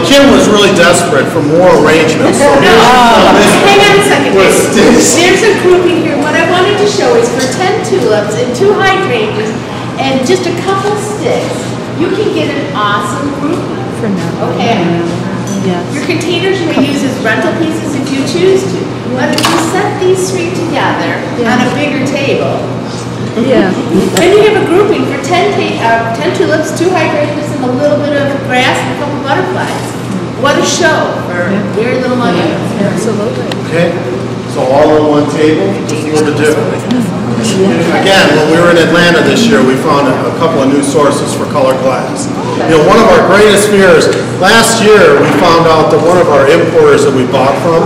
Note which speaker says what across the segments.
Speaker 1: Kim was really desperate for more arrangements. So
Speaker 2: hang on a second. There's a grouping here. What I wanted to show is for 10 tulips and 2 hydrangeas and just a couple sticks, you can get an awesome group.
Speaker 3: For now.
Speaker 2: Okay.
Speaker 3: Yes.
Speaker 2: Your containers you may use as rental pieces if you choose to. But if you set these 3 together on a bigger table, then you have a grouping for 10 tulips, 2 hydrangeas, and a little bit of grass and a couple butterflies. What a show for very little money.
Speaker 3: Absolutely.
Speaker 1: Okay, so all on one table, just a little bit different. Again, when we were in Atlanta this year, we found a couple of new sources for color glass. You know, one of our greatest fears, last year we found out that one of our importers that we bought from,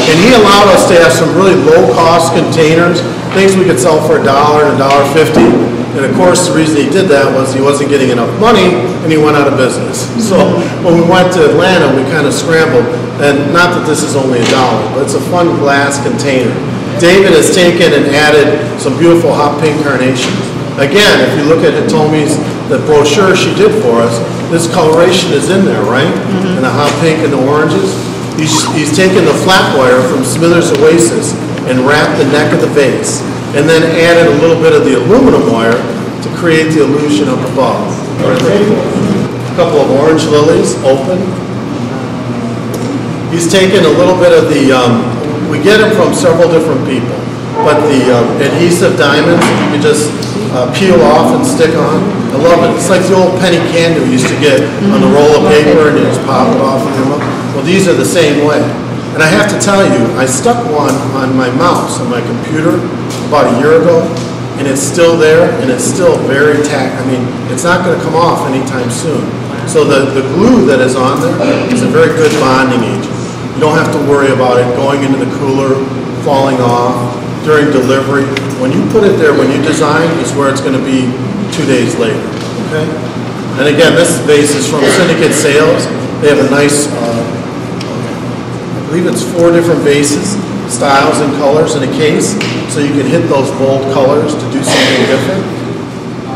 Speaker 1: and he allowed us to have some really low-cost containers, things we could sell for $1 and $1.50. And of course, the reason he did that was he wasn't getting enough money, and he went out of business. So when we went to Atlanta, we kind of scrambled. And not that this is only $1, but it's a fun glass container. David has taken and added some beautiful hot pink carnations. Again, if you look at Hitomi's, the brochure she did for us, this coloration is in there, right? And the hot pink and the oranges. He's taken the flat wire from Smithers Oasis and wrapped the neck of the vase, and then added a little bit of the aluminum wire to create the illusion up above. A couple of orange lilies, open. He's taken a little bit of the, we get them from several different people, but the adhesive diamonds you can just peel off and stick on. I love it. It's like the old penny candy we used to get on the roll of paper and you just pop it off and them up. Well, these are the same way. And I have to tell you, I stuck one on my mouse on my computer about a year ago, and it's still there, and it's still very I mean, it's not going to come off anytime soon. So the glue that is on there is a very good bonding agent. You don't have to worry about it going into the cooler, falling off during delivery. When you put it there, when you design, is where it's going to be 2 days later. Okay? And again, this vase is from Syndicate Sales. They have a nice, I believe it's 4 different vases, styles and colors in a case, so you can hit those bold colors to do something different.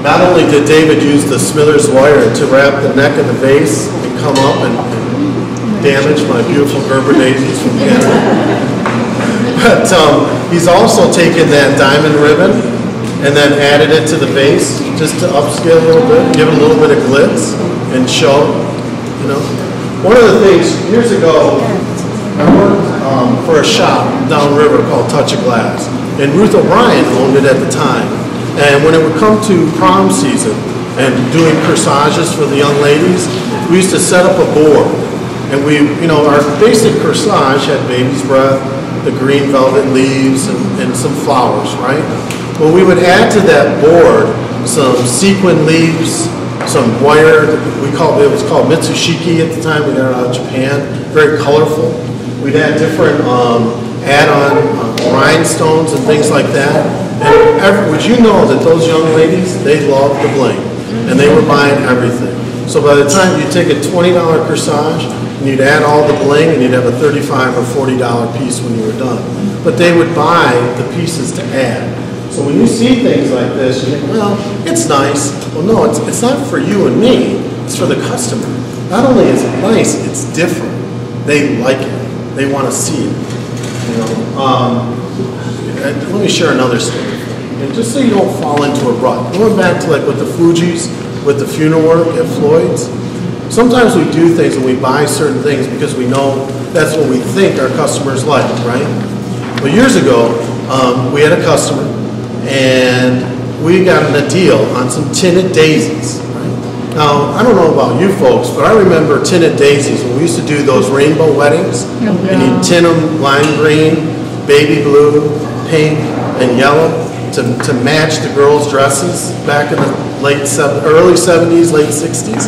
Speaker 1: Not only did David use the Smithers wire to wrap the neck of the vase and come up and damage my beautiful Gerber daisies from Canada, but he's also taken that diamond ribbon and then added it to the vase just to upscale a little bit, give it a little bit of glitz and show, you know. One of the things, years ago, I worked for a shop downriver called Touch of Glass, and Ruth O'Brien owned it at the time. And when it would come to prom season and doing corsages for the young ladies, we used to set up a board. And we, you know, our basic corsage had baby's breath, the green velvet leaves, and some flowers, right? Well, we would add to that board some sequin leaves, some wire, it was called Mitsushiki at the time, we got it out of Japan, very colorful. We'd add different add-on rhinestones and things like that. And would you know that those young ladies, they loved the bling, and they were buying everything. So by the time you take a $20 corsage, and you'd add all the bling, and you'd have a $35 or $40 piece when you were done. But they would buy the pieces to add. So when you see things like this, you think, well, it's nice. Well, no, it's not for you and me. It's for the customer. Not only is it nice, it's different. They like it. They want to see it. You know. Let me share another story. And just so you don't fall into a rut. Going back to like with the Fujis, with the funeral work at Floyd's, sometimes we do things and we buy certain things because we know that's what we think our customers like, right? Well, years ago, we had a customer and we got a deal on some tinted daisies. Right? Now, I don't know about you folks, but I remember tinted daisies when we used to do those rainbow weddings, and you'd tint them lime green, baby blue, pink, and yellow to match the girls' dresses back in the early 70s, late 60s.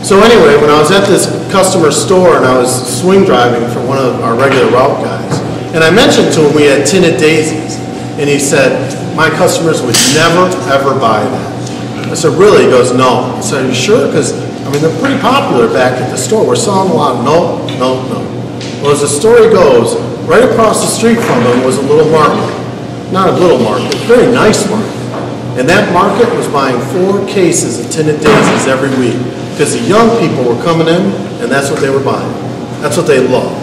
Speaker 1: So anyway, when I was at this customer store and I was swing driving for one of our regular route guys, and I mentioned to him we had tinted daisies, and he said, my customers would never, ever buy that. I said, really? He goes, no. I said, are you sure? Because, I mean, they're pretty popular back at the store. We're selling a lot. No. Well, as the story goes, right across the street from him was a little market. Not a little market, a very nice market. And that market was buying 4 cases of tinted daisies every week. because the young people were coming in, and that's what they were buying. That's what they love.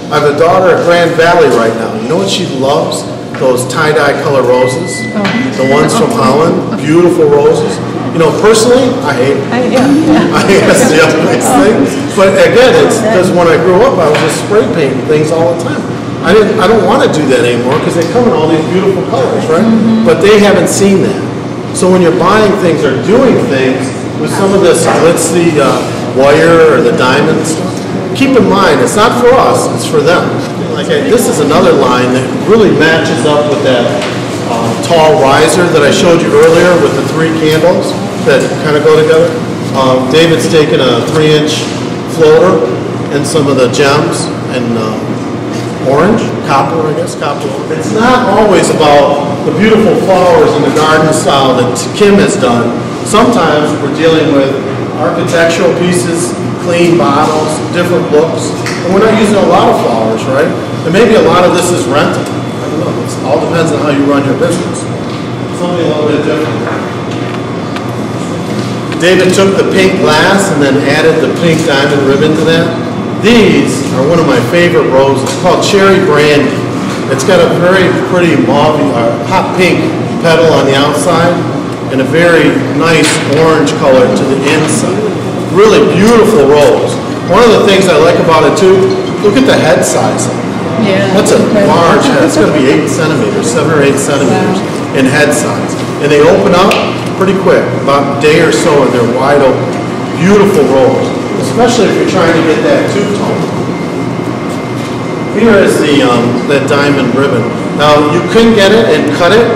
Speaker 1: I have a daughter at Grand Valley right now. You know what she loves? Those tie-dye color roses. The ones from Holland. Beautiful roses. You know, personally, I hate them. I think that's the ugliest thing. But again, it's because when I grew up, I was just spray painting things all the time. I don't want to do that anymore because they come in all these beautiful colors, right? But they haven't seen that. So when you're buying things or doing things with some of this glitzy wire or the diamond stuff, keep in mind, it's not for us, it's for them. Like this is another line that really matches up with that tall riser that I showed you earlier with the 3 candles that kind of go together. David's taken a 3-inch floater and some of the gems and orange, copper, I guess, copper. It's not always about the beautiful flowers in the garden style that Kim has done. Sometimes we're dealing with architectural pieces, clean bottles, different looks, and we're not using a lot of flowers, right? And maybe a lot of this is rental. I don't know. It all depends on how you run your business. Something a little bit different. David took the pink glass and then added the pink diamond ribbon to that. These are one of my favorite roses. It's called Cherry Brandy. It's got a very pretty mauve, hot pink petal on the outside and a very nice orange color to the inside. Really beautiful rose. One of the things I like about it too, look at the head size. That's a large head. It's going to be 8 centimeters, 7 or 8 centimeters in head size. And they open up pretty quick, about a day or so, and they're wide open. Beautiful rose, especially if you're trying to get that two-tone. Here is the that diamond ribbon. Now, you can get it and cut it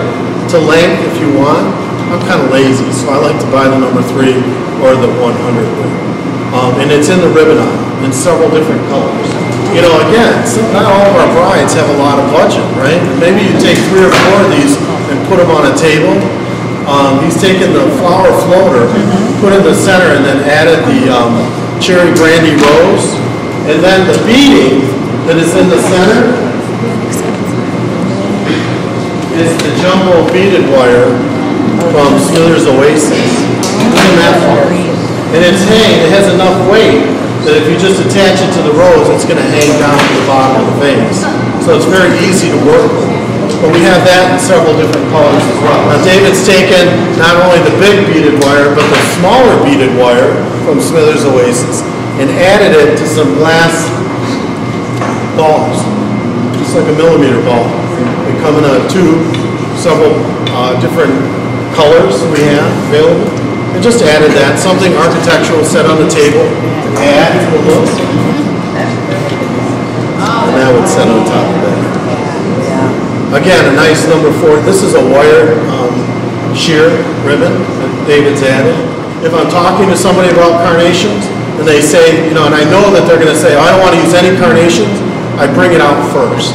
Speaker 1: to length if you want. I'm kind of lazy, so I like to buy the number 3 or the 100 ribbon. And it's in the ribbon aisle in several different colors. You know, again, not all of our brides have a lot of budget, right? Maybe you take 3 or 4 of these and put them on a table. He's taken the flower floater, put it in the center, and then added the cherry brandy rose. And then the beading that is in the center is the jumbo beaded wire from Smithers Oasis. Look at that part. And it's hanging, it has enough weight that if you just attach it to the rose, it's going to hang down to the bottom of the vase. So it's very easy to work with. But we have that in several different colors as well. Now David's taken not only the big beaded wire, but the smaller beaded wire from Smithers Oasis and added it to some glass balls. Just like a millimeter ball. They come in a tube, several different colors we have available. And just added that, something architectural set on the table to add to the look. And that would set on top of that. Again, a nice number 4. This is a wire sheer ribbon that David's added. If I'm talking to somebody about carnations and they say, you know, and I know that they're going to say, oh, I don't want to use any carnations, I bring it out first.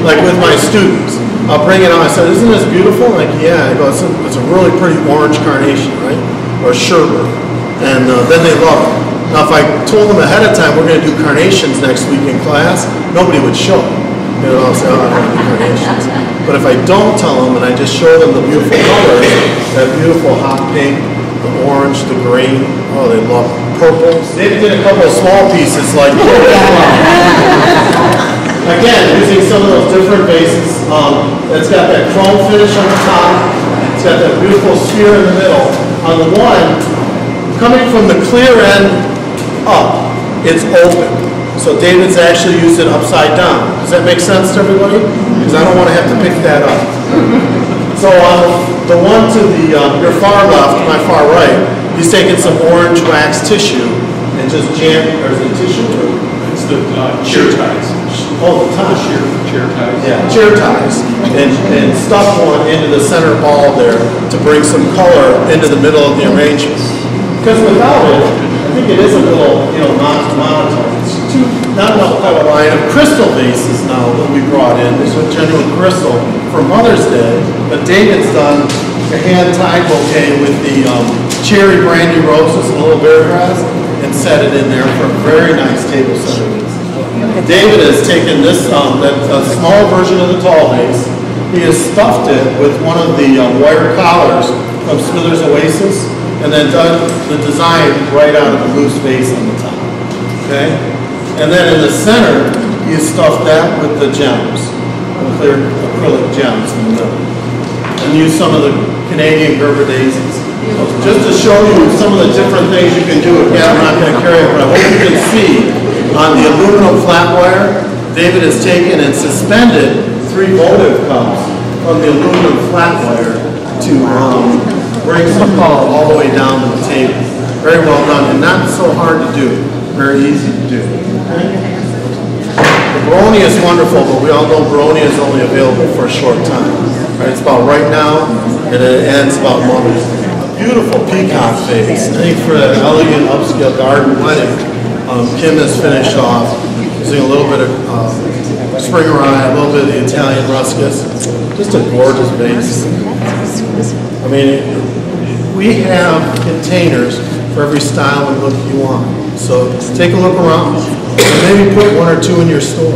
Speaker 1: Like with my students. I'll bring it out. I said, isn't this beautiful? Like, yeah. I go, it's a really pretty orange carnation, right? Or sherbet. And then they love it. Now, if I told them ahead of time we're going to do carnations next week in class, nobody would show up. You know, I'll say, oh, I don't want to do carnations. But if I don't tell them and I just show them the beautiful colors, that beautiful hot pink, the orange, the green, oh, they love it. Purple. They did a couple of small pieces like again, using some of those different bases. It's got that chrome finish on the top. It's got that beautiful sphere in the middle. On the one, coming from the clear end up, it's open. So David's actually used it upside down. Does that make sense to everybody? Because I don't want to have to pick that up. So the one to the your far left, my far right, he's taken some orange wax tissue and just jammed, or is it tissue?
Speaker 4: It's the chair ties.
Speaker 1: Oh, the tie.
Speaker 4: Chair ties.
Speaker 1: Yeah, chair ties. And stuffed one into the center ball there to bring some color into the middle of the arrangement. Because without it, I think it is a little, you know, monotone. It's not enough color line of crystal vases now that we brought in. This is genuine crystal for Mother's Day. But David's done a hand-tied bouquet with the cherry brandy roses and a little bear grass and set it in there for a very nice table center. David has taken this, that small version of the tall vase. He has stuffed it with one of the wire collars from Smithers Oasis. and then done the design right out of the loose base on the top. Okay? And then in the center, you stuff that with the gems, the clear acrylic gems in the middle. And use some of the Canadian Gerber daisies. So just to show you some of the different things you can do, again, I'm not going to carry it, but I hope you can see on the aluminum flat wire, David has taken and suspended 3 votive cups from the aluminum flat wire to bring some color all the way down to the table. Very well done, and not so hard to do. Very easy to do. The Baroni is wonderful, but we all know Baroni is only available for a short time. Right? It's about right now, and it ends about Mother's Day. A beautiful peacock vase. I think for an elegant upscale garden wedding, Kim has finished off using a little bit of Springer Rye, a little bit of the Italian ruscus. Just a gorgeous vase. I mean, we have containers for every style and look you want. So take a look around and maybe put 1 or 2 in your store.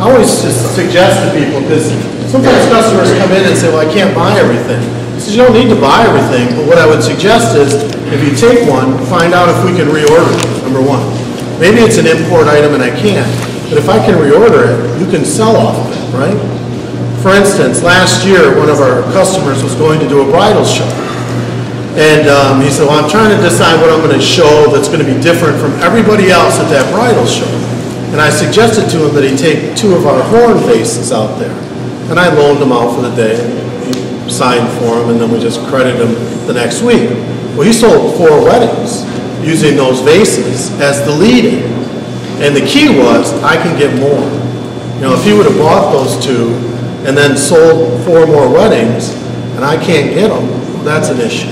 Speaker 1: I always just suggest to people, because sometimes customers come in and say, well, I can't buy everything. I said, you don't need to buy everything, but what I would suggest is if you take one, find out if we can reorder it, number 1. Maybe it's an import item and I can't, but if I can reorder it, you can sell off of it, right? For instance, last year, one of our customers was going to do a bridal show. And he said, well, I'm trying to decide what I'm going to show that's going to be different from everybody else at that bridal show. And I suggested to him that he take 2 of our horn vases out there. And I loaned them out for the day, signed for him, and then we just credited him the next week. Well, he sold 4 weddings using those vases as the lead-in. And the key was, I can get more. You know, if he would have bought those 2 and then sold 4 more weddings, and I can't get them, well, that's an issue.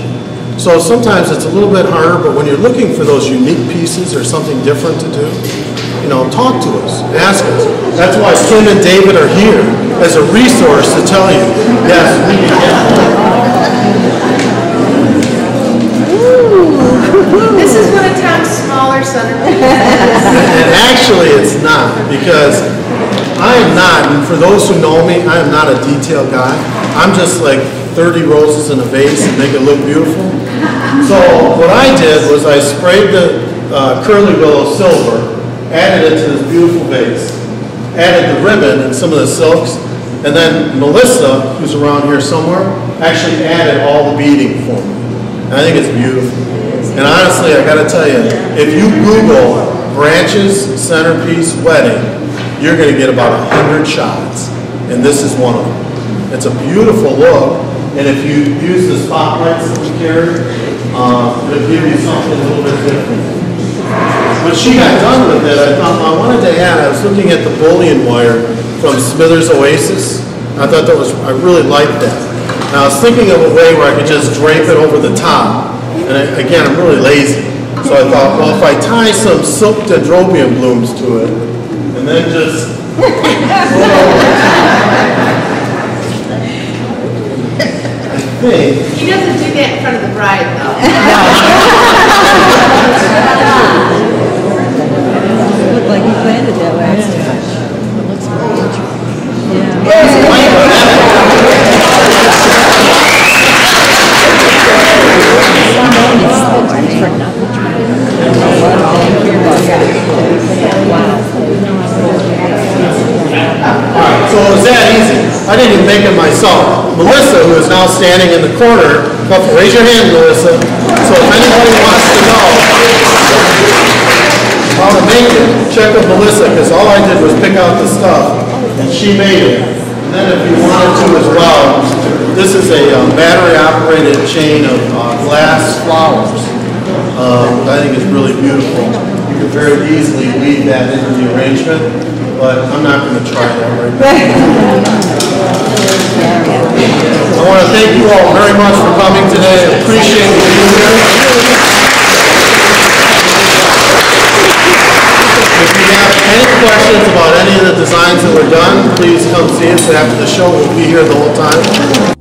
Speaker 1: So sometimes it's a little bit harder, but when you're looking for those unique pieces or something different to do, you know, talk to us, ask us. That's why Kim and David are here as a resource to tell you, yes, we can get them.
Speaker 2: This is one of town's smaller centerpieces.
Speaker 1: And actually it's not, because I am not, and for those who know me, I am not a detail guy. I'm just like 30 roses in a vase and make it look beautiful. So what I did was I sprayed the Curly Willow silver, added it to this beautiful vase, added the ribbon and some of the silks, and then Melissa, who's around here somewhere, actually added all the beading for me. And I think it's beautiful. And honestly, I got to tell you, if you Google Branches Centerpiece Wedding, you're going to get about 100 shots, and this is one of them. It's a beautiful look, and if you use the spotlights that we carry, it'll give you something a little bit different. When she got done with it, I thought, well, I wanted to add, I was looking at the bullion wire from Smithers Oasis. I thought that was, I really liked that. And I was thinking of a way where I could just drape it over the top. And again, I'm really lazy. So I thought, well, if I tie some silk dendrobium blooms to it, and then just
Speaker 2: He doesn't do that in front of the bride, though.
Speaker 3: Looked like he planned it that way. It looks great.
Speaker 1: So it was that easy. I didn't even make it myself. Melissa, who is now standing in the corner, raise your hand, Melissa. So if anybody wants to know how to make it, check with Melissa, because all I did was pick out the stuff, and she made it. And then if you wanted to as well, this is a battery-operated chain of glass flowers. I think it's really beautiful. You could very easily weave that into the arrangement, but I'm not going to try that right now. I want to thank you all very much for coming today. I appreciate you being here. If you have any questions about any of the designs that were done, please come see us after the show. We'll be here the whole time.